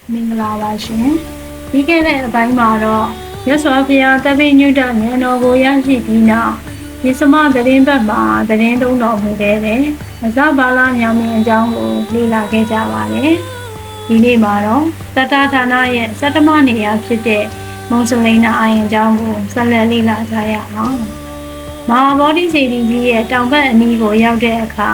မင်္ဂလာပါရှင်ပြီးခဲ့တဲ့အပိုင်းမှာတော့ရသော်ဘုရားတပိညုတဉာဏ်တော်ကိုရရှိပြီးနောက်ဒီစမသတင်းဘက်မှာသတင်းသုံးတော်မူခဲ့တယ်အစဘာလညောင်မြင်အကြောင်းကိုလေ့လာခဲ့ကြပါတယ်ဒီနေ့မှာတော့တတဌာနရဲ့စတ္တမနေရာဖြစ်တဲ့မုံစလိန်နာအာယံအကြောင်းကိုဆက်လက်လေ့လာကြရအောင်မဟာဗောဓိစေတီကြီးရဲ့တောင်ဘက်အနီးကိုရောက်တဲ့အခါ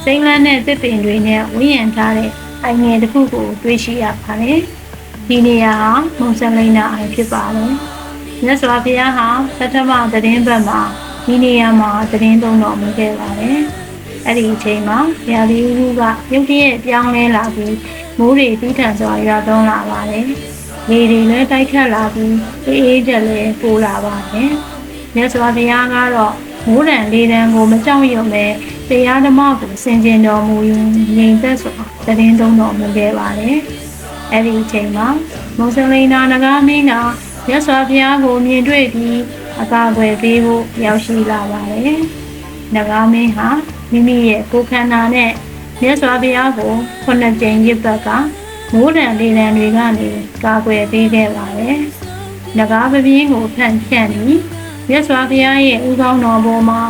စိမ့်လန်းတဲ့သစ်ပင်တွေနဲ့ဝန်းရံထားတဲ့အိုင်ငယ်တစ်ခုကိုတွေ့ရှိရပါတယ်။ဒီနေရာဟာမုံစလိန်နာအိုင်ဖြစ်ပါတယ်။မြတ်စွာဘုရားဟာသတ္တမသတင်းဘက်မှာဒီနေရာမှာသတင်းသုံးတော်မူခဲ့ပါတယ်။အဲ့ဒီအချိန်မှာဘုရားလေးဦးကရုတ်တရက်ပြောင်းလဲလာပြီးမိုးတွေတီးထန်စွာရွာသွန်းလာပါတယ်။လေတွေလည်းတိုက်ခတ်လာပြီးအေးတက်လည်းပိုလာပါတယ်။မြတ်စွာဘုရားကတော့မိုးတံလေတံကိုမကြောက်ရွံ့ပဲတရားဓမ္မကိုဆင်ခြင်တော်မူရင်ငြိမ်သက်စွာသတင်းသုံးတော်မူခဲ့ပါတယ်။အဲဒီအချိန်မှာမုံစလိန်နာနဂါမင်းကမြတ်စွာဘုရားကိုမြင်တွေ့ပြီးအကာအကွယ်ပေးဖို့ရောက်ရှိလာပါတယ်။နဂါမင်းဟာမိမိရဲ့ကိုယ်ခန္ဓာနဲ့မြတ်စွာဘုရားကို9ကြိမ်ရစ်ပတ်ကမိုးတံလေတံတွေကနေကာကွယ်ပေးခဲ့ပါတယ်။နဂါပပြင်းကိုဖြန့်ပြီးမြတ်စွာဘုရားရဲ့ဥကောင်းတော်ပေါ်မှာ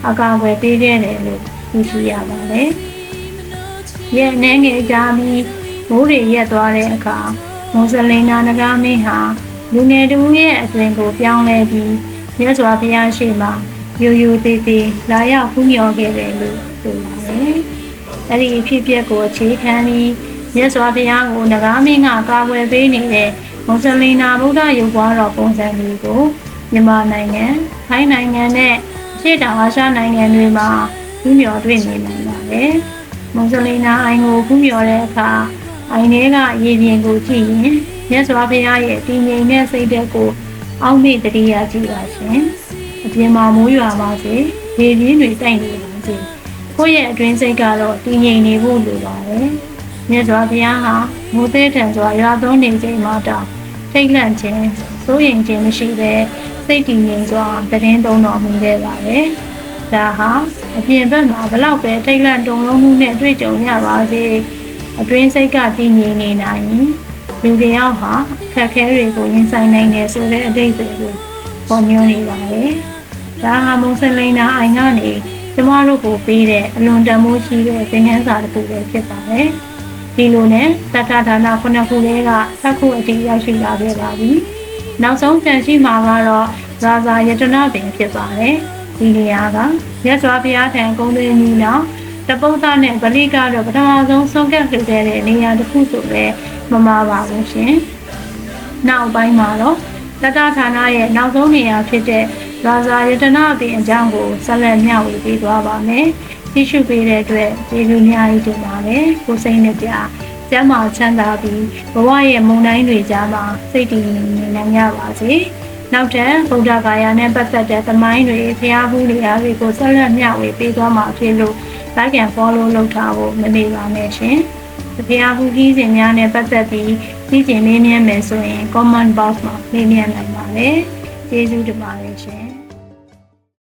အကာအကွယ်ပေးခဲ့တယ်လို့သိရှိရပါတယ်။ရဲ့အနေငယ်ကြပြီးမိုးတွေရက်သွားတဲ့အခါမုံစလိန်နာနဂါမင်းဟာလူငယ်တူရဲ့အသွင်ကိုပြောင်းလဲပြီးမြတ်စွာဘုရားရှိမှရိုးရိုးသေးသေးလာရောက်ဖူးမြော်ခဲ့တယ်လို့ဆိုပါတယ်။အဲ့ဒီအဖြစ်အပျက်ကိုအခြေခံပြီးမြတ်စွာဘုရားကိုနဂါမင်းကကာကွယ်ပေးနေတဲ့မုံစလိန်နာဗုဒ္ဓရုပ်ပွားတော်ပုံစံမျိုးကိုမြန်မာနိုင်ငံ၊ထိုင်းနိုင်ငံနဲ့ရှေ့တောင်အာရှနိုင်ငံတွေမှာဖူးမြော်တွေ့နေနိုင်ပါတယ်။မုံစလိန်နာအိုင်ကိုဖူးမြော်တဲ့အခါအိုင်ထဲကရေပြင်ကိုကြည့်ရင်မြတ်စွာဘုရားရဲ့တည်ငြိမ်တဲ့စိတ်ဓာတ်ကိုအောက်မေ့တတိယကြည့်ပါရှင်။အပြင်မှာမိုးရွာပါစေ၊ရေပြင်းတွေတိုက်နေပါစေ။ကိုယ့်ရဲ့အတွင်းစိတ်ကတော့တည်ငြိမ်နေဖို့လိုပါတယ်။မြတ်စွာဘုရားဟာမိုးသေးထန်စွာရွာသွန်းနေချိန်မှာတော့ထိတ်လန့်ခြင်းစိုးရိမ်ခြင်းမရှိဘဲစိတ်တည်ငြိမ်စွာသတင်းသုံးတော်မူခဲ့ပါတယ်။ဒါဟာအပြင်ဘက်မှာဘလောက်ပဲထိတ်လန့်တုန်လှုပ်မှုနဲ့တွေ့ကြုံရပါစေအတွင်းစိတ်ကတည်ငြိမ်နေနိုင်လူတယောက်ဟာခက်ခဲတွေကိုရင်ဆိုင်နိုင်တယ်ဆိုတဲ့အတိတ်တွေကိုပေါ်ညွှန်းနေပါတယ်။ဒါဟာမုံစလိန်နာအိုင်ကနေကျမတို့ကိုပေးတဲ့အလွန်တန်ဖိုးရှိတဲ့သင်ခန်းစာတစ်ခုပဲဖြစ်ပါတယ်။ဒီလိုနဲ့တတ္ထဌာန9ခုလေးက7ခုအထိရောက်ရှိလာခဲ့ပါပြီ။နောက်ဆုံးကြံရှိမှာကတော့ရာဇာယတနာပင်ဖြစ်ပါတယ်။ဒီနေရာကမြတ်စွာဘုရားထံဂုဏ်သွင်းကြီးနောက်တပုဒ္ဒနဲ့ဗလိကတော့ပထမဆုံးဆုံးကပ်ဖြစ်တဲ့နေရာတစ်ခုဆိုပဲမမှားပါဘူးရှင်။နောက်ပိုင်းမှာတော့တတ္ထဌာနရဲ့နောက်ဆုံးနေရာဖြစ်တဲ့ရာဇာယတနာပင်အကြောင်းကိုဆက်လက်မျှဝေပေးသွားပါမယ်။သိရှိပေးတဲ့အတွက်ကျေးဇူးများကြီးတင်ပါတယ်။ကိုစိတ်နဲ့ကြကျမ်းမာချမ်းသာပြီးဘဝရဲ့မုန်တိုင်းတွေကြားမှာစိတ်တည်ငြိမ်နိုင်ကြပါစေ။နောက်ထပ်ဗုဒ္ဓဂါယာနဲ့ပတ်သက်တဲ့သမိုင်းတွေဖျားဘူးနေရာတွေကိုဆက်လက်မျှဝေပေးသွားမှာဖြစ်လို့ like and follow လုပ်ထားဖို့မမေ့ပါနဲ့ရှင်။ဖျားဘူးကြီးစဉ်များနဲ့ပတ်သက်ပြီးသိချင်မေးမြန်းမယ်ဆိုရင် comment box မှာမေးမြန်းနိုင်ပါတယ်။ကျေးဇူးတင်ပါတယ်ရှင်။